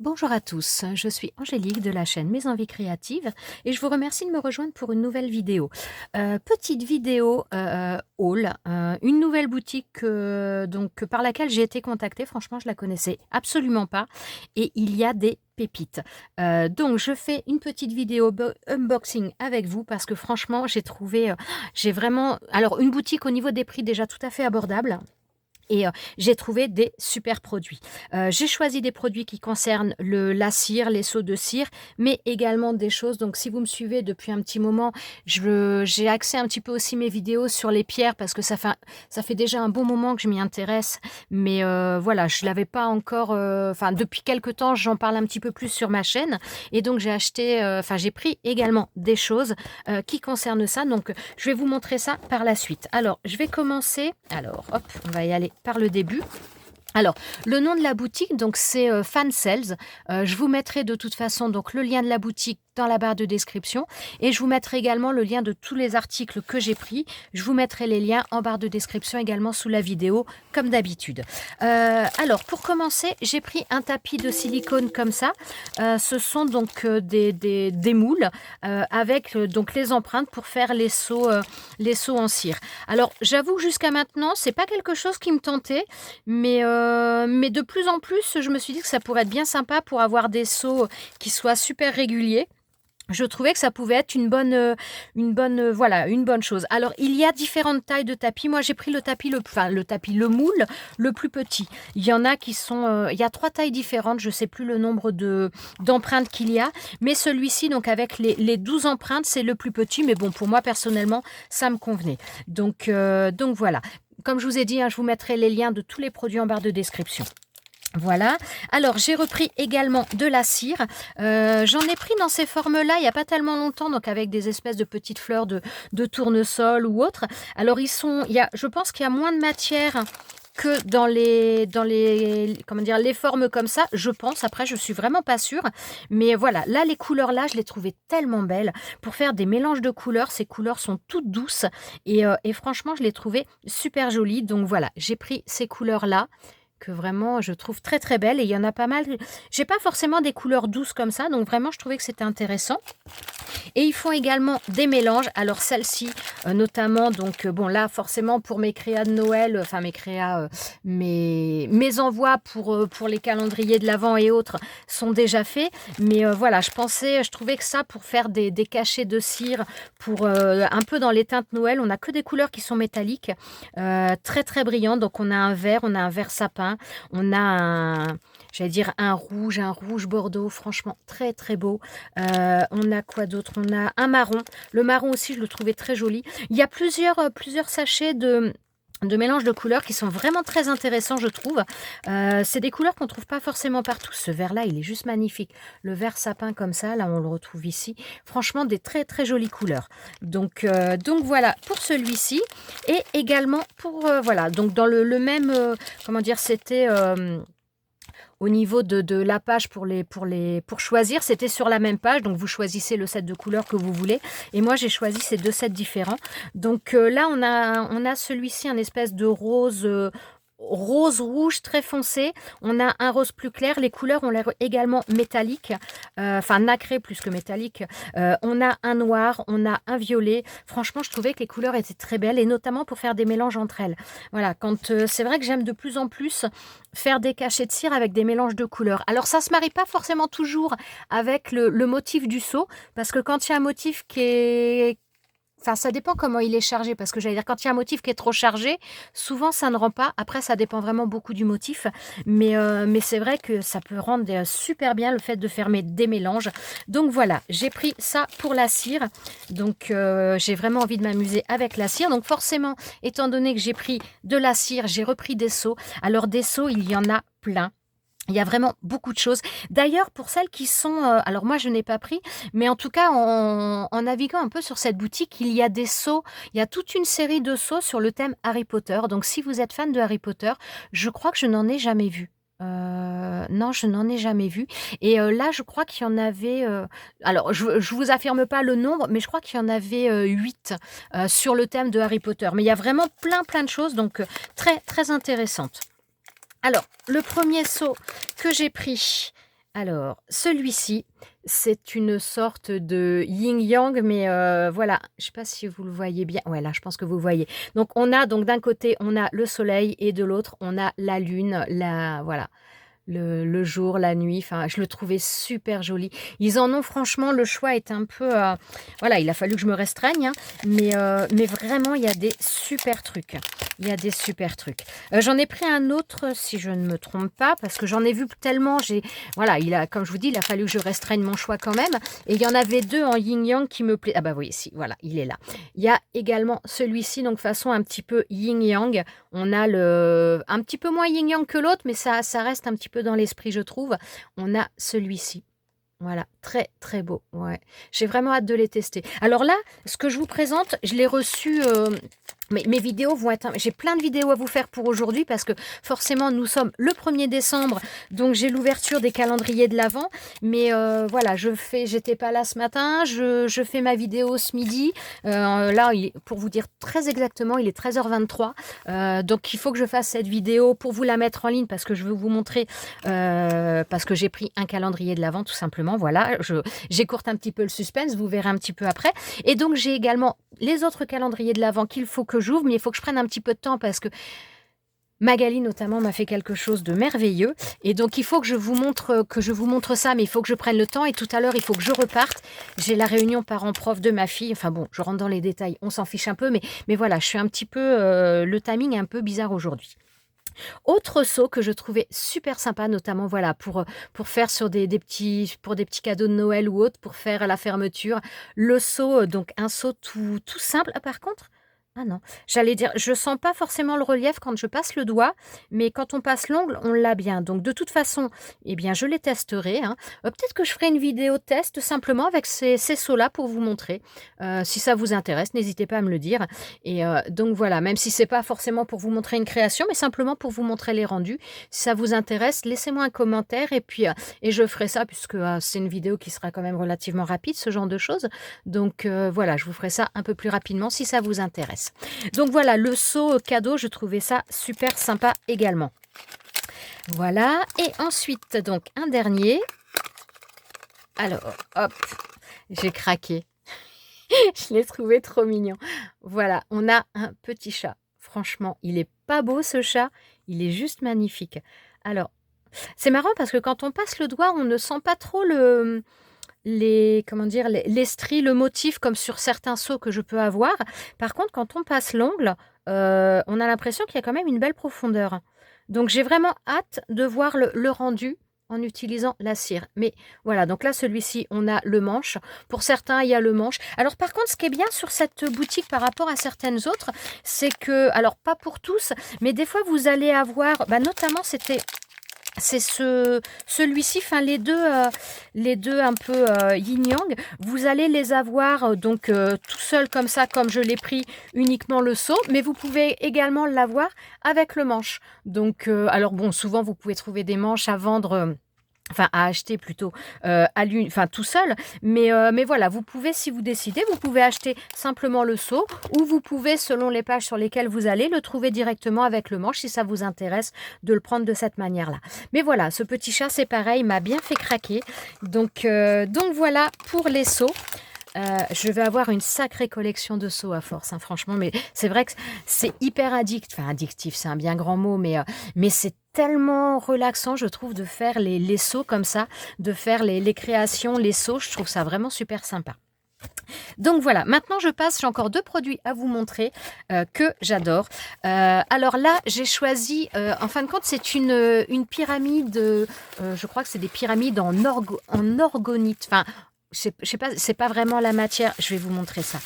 Bonjour à tous, je suis Angélique de la chaîne Mes Envies Créatives et je vous remercie de me rejoindre pour une nouvelle vidéo. Petite vidéo haul, une nouvelle boutique par laquelle j'ai été contactée. Franchement, je la connaissais absolument pas et il y a des pépites. Donc, je fais une petite vidéo unboxing avec vous parce que franchement, j'ai vraiment... Alors, une boutique au niveau des prix déjà tout à fait abordable. Et j'ai trouvé des super produits. J'ai choisi des produits qui concernent la cire, les seaux de cire, mais également des choses donc si vous me suivez depuis un petit moment, j'ai axé un petit peu aussi mes vidéos sur les pierres parce que ça fait déjà un bon moment que je m'y intéresse, mais voilà, je l'avais pas encore, enfin depuis quelque temps, j'en parle un petit peu plus sur ma chaîne et donc j'ai pris également des choses, qui concernent ça, donc je vais vous montrer ça par la suite. Alors, je vais commencer alors hop, on va y aller par le début. Alors, le nom de la boutique, donc c'est Fan Sales. Je vous mettrai de toute façon donc le lien de la boutique dans la barre de description et je vous mettrai également le lien de tous les articles que j'ai pris. Je vous mettrai les liens en barre de description également sous la vidéo comme d'habitude. Alors, pour commencer, j'ai pris un tapis de silicone comme ça. Ce sont donc des moules avec donc les empreintes pour faire les seaux en cire. Alors, j'avoue que jusqu'à maintenant, c'est pas quelque chose qui me tentait, mais de plus en plus, je me suis dit que ça pourrait être bien sympa pour avoir des seaux qui soient super réguliers. Je trouvais que ça pouvait être voilà, une bonne chose. Alors, il y a différentes tailles de tapis. Moi, j'ai pris le moule, le plus petit. Il y en a qui sont, il y a 3 tailles différentes. Je sais plus le nombre d'empreintes qu'il y a. Mais celui-ci, donc, avec les 12 empreintes, c'est le plus petit. Mais bon, pour moi, personnellement, ça me convenait. Donc voilà. Comme je vous ai dit, hein, je vous mettrai les liens de tous les produits en barre de description. Voilà. Alors, j'ai repris également de la cire. J'en ai pris dans ces formes-là il n'y a pas tellement longtemps, donc avec des espèces de petites fleurs de tournesol ou autre. Alors, je pense qu'il y a moins de matière que comment dire, les formes comme ça, je pense. Après, je suis vraiment pas sûre. Mais voilà, là, les couleurs, là, je les trouvais tellement belles. Pour faire des mélanges de couleurs, ces couleurs sont toutes douces. Et franchement, je les trouvais super jolies. Donc voilà, j'ai pris ces couleurs-là que vraiment je trouve très très belles et il y en a pas mal. J'ai pas forcément des couleurs douces comme ça, donc vraiment je trouvais que c'était intéressant. Et ils font également des mélanges. Alors celle-ci, notamment, donc bon là forcément pour mes créas de Noël, enfin mes créas, mes envois pour les calendriers de l'Avent et autres sont déjà faits. Mais voilà, je trouvais que ça pour faire des cachets de cire, pour un peu dans les teintes Noël, on n'a que des couleurs qui sont métalliques, très très brillantes. Donc on a un vert sapin, on a j'allais dire un rouge bordeaux, franchement très très beau. On a quoi d'autre? On a un marron. Le marron aussi, je le trouvais très joli. Il y a plusieurs sachets de mélange de couleurs qui sont vraiment très intéressants, je trouve. C'est des couleurs qu'on ne trouve pas forcément partout. Ce vert-là, il est juste magnifique. Le vert sapin comme ça, là, on le retrouve ici. Franchement, des très, très jolies couleurs. Donc voilà, pour celui-ci. Et également pour, voilà, donc dans le même, comment dire, c'était... au niveau de la page pour choisir, c'était sur la même page. Donc, vous choisissez le set de couleurs que vous voulez. Et moi, j'ai choisi ces 2 sets différents. Donc, là, on a celui-ci, un espèce de rose rouge très foncé. On a un rose plus clair. Les couleurs ont l'air également métalliques, enfin nacrées plus que métalliques. On a un noir, on a un violet. Franchement, je trouvais que les couleurs étaient très belles et notamment pour faire des mélanges entre elles. Voilà, c'est vrai que j'aime de plus en plus faire des cachets de cire avec des mélanges de couleurs. Alors ça se marie pas forcément toujours avec le motif du seau, parce que quand il y a un motif qui est... Enfin, ça dépend comment il est chargé, parce que j'allais dire, quand il y a un motif qui est trop chargé, souvent ça ne rend pas. Après, ça dépend vraiment beaucoup du motif, mais c'est vrai que ça peut rendre super bien le fait de faire des mélanges. Donc voilà, j'ai pris ça pour la cire. Donc j'ai vraiment envie de m'amuser avec la cire. Donc forcément, étant donné que j'ai pris de la cire, j'ai repris des seaux. Alors des seaux, il y en a plein. Il y a vraiment beaucoup de choses. D'ailleurs, pour celles qui sont... alors moi, je n'ai pas pris, mais en tout cas, en naviguant un peu sur cette boutique, il y a des seaux, il y a toute une série de seaux sur le thème Harry Potter. Donc, si vous êtes fan de Harry Potter, je crois que je n'en ai jamais vu. Non, je n'en ai jamais vu. Et là, je crois qu'il y en avait... alors, je ne vous affirme pas le nombre, mais je crois qu'il y en avait 8 sur le thème de Harry Potter. Mais il y a vraiment plein de choses, donc très, très intéressantes. Alors, le premier seau que j'ai pris, Alors, celui-ci, c'est une sorte de yin-yang, mais voilà, je ne sais pas si vous le voyez bien. Ouais, là, je pense que vous voyez. Donc, on a donc d'un côté, on a le soleil et de l'autre, on a la lune, voilà, le jour, la nuit, enfin, je le trouvais super joli. Ils en ont franchement le choix est un peu, voilà, il a fallu que je me restreigne, hein, mais vraiment, il y a des super trucs. Il y a des super trucs. J'en ai pris un autre, si je ne me trompe pas, parce que j'en ai vu tellement, voilà, comme je vous dis, il a fallu que je restreigne mon choix quand même et il y en avait 2 en yin-yang qui me plaît ah bah, oui, si, voilà, il est là. Il y a également celui-ci, donc façon un petit peu yin-yang. On a un petit peu moins yin-yang que l'autre, mais ça reste un petit peu dans l'esprit, je trouve. On a celui-ci. Voilà, très, très beau, ouais. J'ai vraiment hâte de les tester. Alors là, ce que je vous présente, je l'ai reçu, mes vidéos vont être j'ai plein de vidéos à vous faire pour aujourd'hui parce que forcément, nous sommes le 1er décembre, donc j'ai l'ouverture des calendriers de l'Avent. Mais voilà, j'étais pas là ce matin, je fais ma vidéo ce midi. Là, pour vous dire très exactement, il est 13h23. Donc il faut que je fasse cette vidéo pour vous la mettre en ligne parce que je veux vous montrer, parce que j'ai pris un calendrier de l'Avent tout simplement. Voilà, j'écourte un petit peu le suspense, vous verrez un petit peu après. Et donc j'ai également les autres calendriers de l'Avent qu'il faut que j'ouvre, mais il faut que je prenne un petit peu de temps parce que Magali notamment m'a fait quelque chose de merveilleux et donc il faut que je vous montre ça, mais il faut que je prenne le temps et tout à l'heure il faut que je reparte. J'ai la réunion parents-prof de ma fille, enfin bon, je rentre dans les détails, on s'en fiche un peu, mais voilà, je suis un petit peu, le timing est un peu bizarre aujourd'hui. Autre seau que je trouvais super sympa, notamment voilà pour faire sur pour des petits cadeaux de Noël ou autre, pour faire la fermeture. Le seau, donc un seau tout simple. Ah par contre, ah non, j'allais dire, je sens pas forcément le relief quand je passe le doigt, mais quand on passe l'ongle, on l'a bien. Donc de toute façon, eh bien je les testerai, hein. Peut-être que je ferai une vidéo test simplement avec ces seaux-là pour vous montrer. Si ça vous intéresse, n'hésitez pas à me le dire. Et donc voilà, même si c'est pas forcément pour vous montrer une création, mais simplement pour vous montrer les rendus. Si ça vous intéresse, laissez-moi un commentaire et puis et je ferai ça puisque c'est une vidéo qui sera quand même relativement rapide, ce genre de choses. Donc voilà, je vous ferai ça un peu plus rapidement si ça vous intéresse. Donc voilà, le seau cadeau, je trouvais ça super sympa également. Voilà, et ensuite donc un dernier. Alors, hop, j'ai craqué. Je l'ai trouvé trop mignon. Voilà, on a un petit chat. Franchement, il est pas beau ce chat, il est juste magnifique. Alors, c'est marrant parce que quand on passe le doigt, on ne sent pas trop comment dire, les stries, le motif comme sur certains seaux que je peux avoir. Par contre, quand on passe l'ongle, on a l'impression qu'il y a quand même une belle profondeur. Donc j'ai vraiment hâte de voir le rendu en utilisant la cire. Mais voilà, donc là, celui-ci, on a le manche. Pour certains, il y a le manche. Alors par contre, ce qui est bien sur cette boutique par rapport à certaines autres, c'est que, alors pas pour tous, mais des fois, vous allez avoir, notamment, c'est celui-ci, enfin les deux un peu yin-yang, vous allez les avoir donc tout seul comme ça, comme je l'ai pris uniquement le seau, mais vous pouvez également l'avoir avec le manche. Donc, alors bon, souvent vous pouvez trouver des manches à vendre. Enfin, à acheter plutôt tout seul. Mais voilà, vous pouvez, si vous décidez, vous pouvez acheter simplement le seau ou vous pouvez, selon les pages sur lesquelles vous allez, le trouver directement avec le manche si ça vous intéresse de le prendre de cette manière-là. Mais voilà, ce petit chat, c'est pareil, m'a bien fait craquer. Donc voilà pour les seaux. Je vais avoir une sacrée collection de seaux à force, hein, franchement, mais c'est vrai que c'est hyper addictif, c'est un bien grand mot, mais c'est tellement relaxant, je trouve, de faire les seaux comme ça, de faire les créations, les seaux, je trouve ça vraiment super sympa. Donc voilà, maintenant je passe, j'ai encore 2 produits à vous montrer que j'adore. Alors là, j'ai choisi, en fin de compte, c'est une pyramide, je crois que c'est des pyramides en orgonite, enfin, je sais pas, c'est pas vraiment la matière. Je vais vous montrer ça.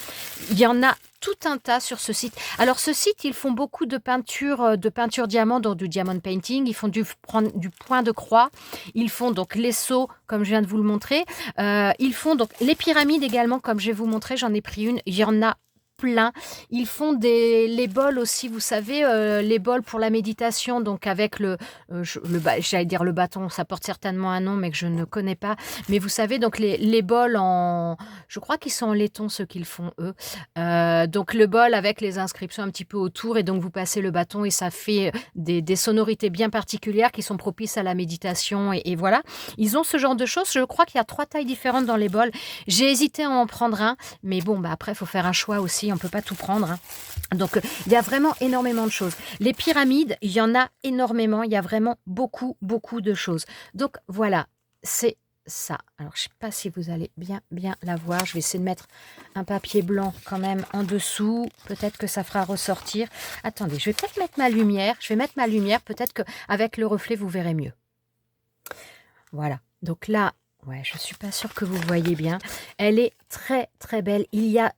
Il y en a tout un tas sur ce site. Alors ce site, ils font beaucoup de peinture diamant, donc du diamond painting. Ils font du point de croix. Ils font donc les seaux, comme je viens de vous le montrer. Ils font donc les pyramides également, comme je vais vous montrer. J'en ai pris une. Il y en a plein. Ils font les bols aussi, vous savez, les bols pour la méditation, donc avec j'allais dire le bâton, ça porte certainement un nom, mais que je ne connais pas. Mais vous savez, donc les bols je crois qu'ils sont en laiton, ceux qu'ils font, eux. Donc le bol avec les inscriptions un petit peu autour, et donc vous passez le bâton et ça fait des sonorités bien particulières qui sont propices à la méditation, et voilà. Ils ont ce genre de choses. Je crois qu'il y a 3 tailles différentes dans les bols. J'ai hésité à en prendre un, mais bon, bah après, il faut faire un choix aussi. On ne peut pas tout prendre, hein. Donc, il y a vraiment énormément de choses. Les pyramides, il y en a énormément. Il y a vraiment beaucoup, beaucoup de choses. Donc, voilà, c'est ça. Alors, je ne sais pas si vous allez bien la voir. Je vais essayer de mettre un papier blanc quand même en dessous. Peut-être que ça fera ressortir. Attendez, je vais peut-être mettre ma lumière. Je vais mettre ma lumière. Peut-être qu'avec le reflet, vous verrez mieux. Voilà. Donc là, ouais, je ne suis pas sûre que vous voyez bien. Elle est très, très belle. Il y a...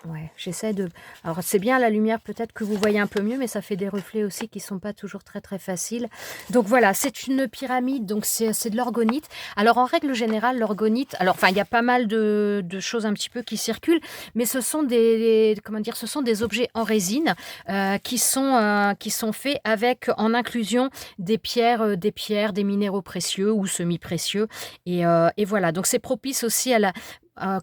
Ouais, j'essaie de... Alors, c'est bien la lumière, peut-être que vous voyez un peu mieux, mais ça fait des reflets aussi qui ne sont pas toujours très, très faciles. Donc, voilà, c'est une pyramide, donc c'est de l'orgonite. Alors, en règle générale, l'orgonite... Alors, enfin, il y a pas mal de choses un petit peu qui circulent, mais ce sont comment dire, ce sont des objets en résine qui sont faits en inclusion des pierres, des minéraux précieux ou semi-précieux. Et voilà, donc c'est propice aussi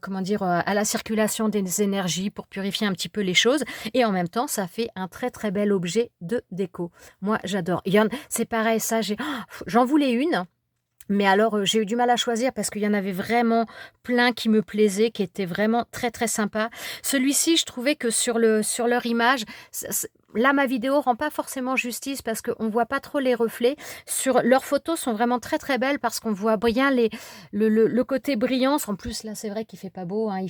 comment dire, à la circulation des énergies pour purifier un petit peu les choses. Et en même temps, ça fait un très très bel objet de déco. Moi, j'adore. C'est pareil, ça, j'en voulais une. Mais alors, j'ai eu du mal à choisir parce qu'il y en avait vraiment plein qui me plaisaient, qui étaient vraiment très très sympas. Celui-ci, je trouvais que sur leur image, là, ma vidéo rend pas forcément justice parce qu'on voit pas trop les reflets. Leurs photos sont vraiment très très belles parce qu'on voit bien le côté brillance. En plus, là, c'est vrai qu'il fait pas beau, hein,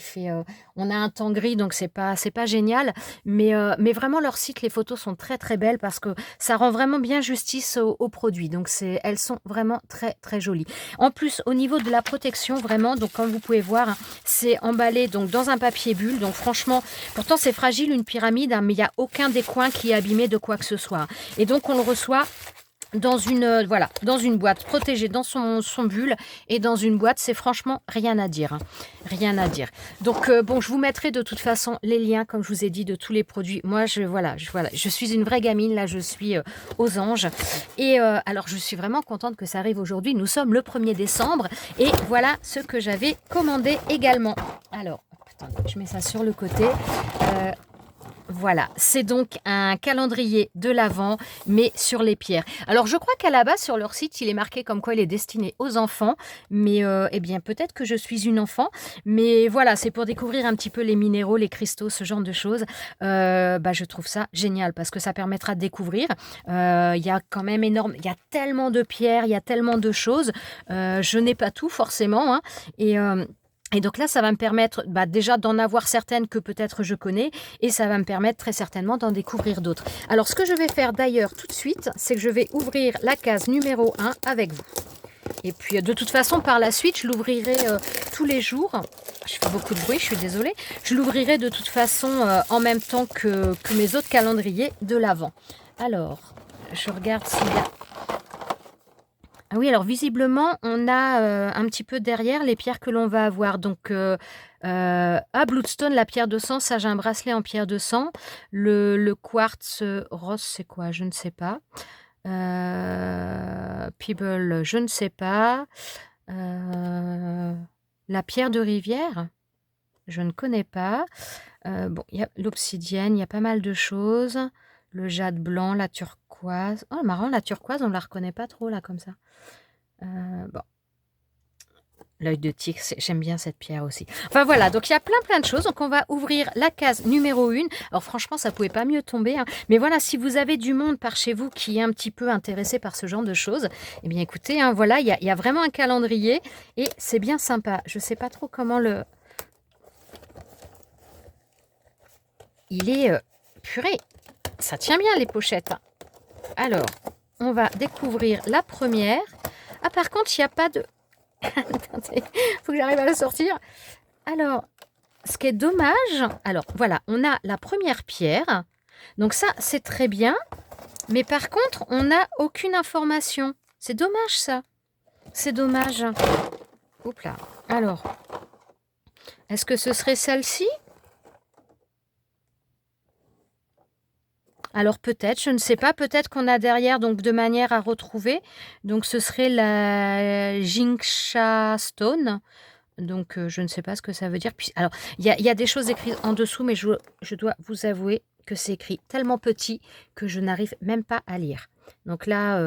on a un temps gris, donc c'est pas génial. Mais vraiment, leur site, les photos sont très très belles parce que ça rend vraiment bien justice aux produits. Donc, elles sont vraiment très très jolies. En plus, au niveau de la protection, vraiment, donc comme vous pouvez voir, hein, c'est emballé donc dans un papier bulle. Donc franchement, pourtant c'est fragile une pyramide, hein, mais il n'y a aucun des coins qui est abîmé de quoi que ce soit. Et donc on le reçoit dans une boîte protégée dans son bulle, et dans une boîte, c'est franchement rien à dire, hein. Rien à dire. Donc bon, je vous mettrai de toute façon les liens, comme je vous ai dit, de tous les produits. Moi, je suis une vraie gamine, là, je suis aux anges. Et alors, je suis vraiment contente que ça arrive aujourd'hui. Nous sommes le 1er décembre, et voilà ce que j'avais commandé également. Alors, attendez, je mets ça sur le côté. Voilà, c'est donc un calendrier de l'Avent, mais sur les pierres. Alors, je crois qu'à la base, sur leur site, il est marqué comme quoi il est destiné aux enfants. Mais, eh bien, peut-être que je suis une enfant. Mais voilà, c'est pour découvrir un petit peu les minéraux, les cristaux, ce genre de choses. Je trouve ça génial parce que ça permettra de découvrir. Il y a quand même il y a tellement de pierres, il y a tellement de choses. Je n'ai pas tout, forcément, hein. Et donc là, ça va me permettre déjà d'en avoir certaines que peut-être je connais, et ça va me permettre très certainement d'en découvrir d'autres. Alors, ce que je vais faire d'ailleurs tout de suite, c'est que je vais ouvrir la case numéro 1 avec vous. Et puis, de toute façon, par la suite, je l'ouvrirai tous les jours. Je fais beaucoup de bruit, je suis désolée. Je l'ouvrirai de toute façon en même temps que mes autres calendriers de l'Avent. Alors, je regarde s'il y a... Ah oui, alors visiblement, on a un petit peu derrière les pierres que l'on va avoir. Donc, Bloodstone, la pierre de sang, ça j'ai un bracelet en pierre de sang. Le quartz rose, c'est quoi? Je ne sais pas. Pebble, je ne sais pas. La pierre de rivière, je ne connais pas. Bon, il y a l'obsidienne, il y a pas mal de choses. Le jade blanc, la turquoise. Oh, marrant, la turquoise, on ne la reconnaît pas trop là comme ça. Bon. L'œil de tigre, j'aime bien cette pierre aussi. Enfin voilà, donc il y a plein de choses. Donc on va ouvrir la case numéro 1. Alors franchement, ça pouvait pas mieux tomber, hein. Mais voilà, si vous avez du monde par chez vous qui est un petit peu intéressé par ce genre de choses, eh bien écoutez, hein, voilà, il y a vraiment un calendrier et c'est bien sympa. Je sais pas trop comment le... Il est... Purée, ça tient bien les pochettes. Alors, on va découvrir la première. Ah, par contre, il n'y a pas de... Attendez, il faut que j'arrive à la sortir. Alors, ce qui est dommage... Alors, voilà, on a la première pierre. Donc ça, c'est très bien. Mais par contre, on n'a aucune information. C'est dommage, ça. C'est dommage. Oups là. Alors, est-ce que ce serait celle-ci? Alors peut-être, je ne sais pas, peut-être qu'on a derrière donc de manière à retrouver, donc ce serait la Jinksha Stone, donc je ne sais pas ce que ça veut dire. Puis alors il y a des choses écrites en dessous, mais je dois vous avouer que c'est écrit tellement petit que je n'arrive même pas à lire. Donc là,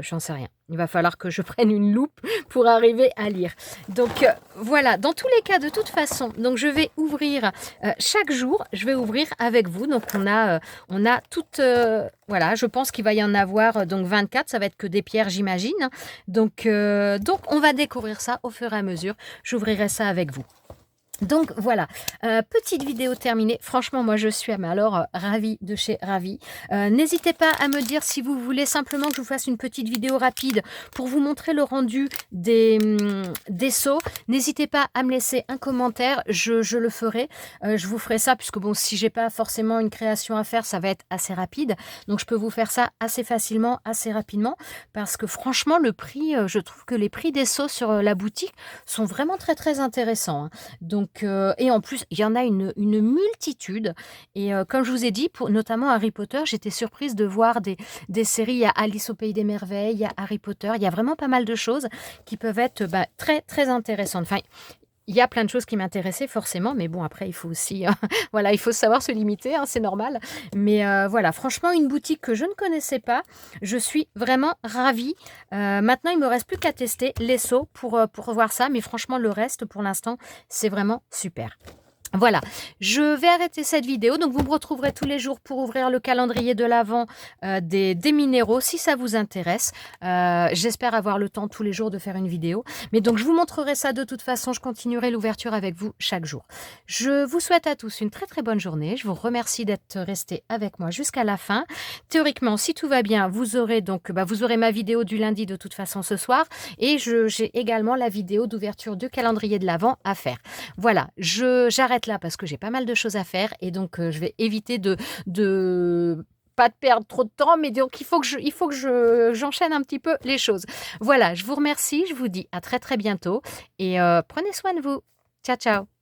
j'en sais rien. Il va falloir que je prenne une loupe pour arriver à lire. Donc voilà, dans tous les cas, de toute façon, donc je vais ouvrir chaque jour, je vais ouvrir avec vous. Donc on a toutes, voilà, je pense qu'il va y en avoir donc 24, ça va être que des pierres, j'imagine. Donc on va découvrir ça au fur et à mesure. J'ouvrirai ça avec vous. Donc voilà, petite vidéo terminée. Franchement, moi je suis ravie de chez ravie. N'hésitez pas à me dire si vous voulez simplement que je vous fasse une petite vidéo rapide pour vous montrer le rendu des seaux. N'hésitez pas à me laisser un commentaire, je le ferai. Je vous ferai ça puisque bon, si j'ai pas forcément une création à faire, ça va être assez rapide. Donc je peux vous faire ça assez facilement, assez rapidement parce que franchement le prix, je trouve que les prix des seaux sur la boutique sont vraiment très très intéressants, hein. Donc, et en plus, il y en a une multitude. Et comme je vous ai dit, notamment Harry Potter, j'étais surprise de voir des séries. Il y a Alice au Pays des Merveilles, il y a Harry Potter. Il y a vraiment pas mal de choses qui peuvent être très, très intéressantes. Enfin, il y a plein de choses qui m'intéressaient forcément, mais bon, après, il faut aussi, voilà, il faut savoir se limiter, hein, c'est normal. Mais voilà, franchement, une boutique que je ne connaissais pas, je suis vraiment ravie. Maintenant, il me reste plus qu'à tester les seaux pour voir ça, mais franchement, le reste, pour l'instant, c'est vraiment super. Voilà, je vais arrêter cette vidéo. Donc, vous me retrouverez tous les jours pour ouvrir le calendrier de l'Avent des minéraux, si ça vous intéresse. J'espère avoir le temps tous les jours de faire une vidéo. Mais donc, je vous montrerai ça de toute façon. Je continuerai l'ouverture avec vous chaque jour. Je vous souhaite à tous une très très bonne journée. Je vous remercie d'être restés avec moi jusqu'à la fin. Théoriquement, si tout va bien, vous aurez donc vous aurez ma vidéo du lundi de toute façon ce soir. Et j'ai également la vidéo d'ouverture du calendrier de l'Avent à faire. Voilà, j'arrête là parce que j'ai pas mal de choses à faire et donc je vais éviter de pas de perdre trop de temps, mais donc il faut que j'enchaîne un petit peu les choses. Voilà, je vous remercie, je vous dis à très très bientôt et prenez soin de vous. Ciao, ciao.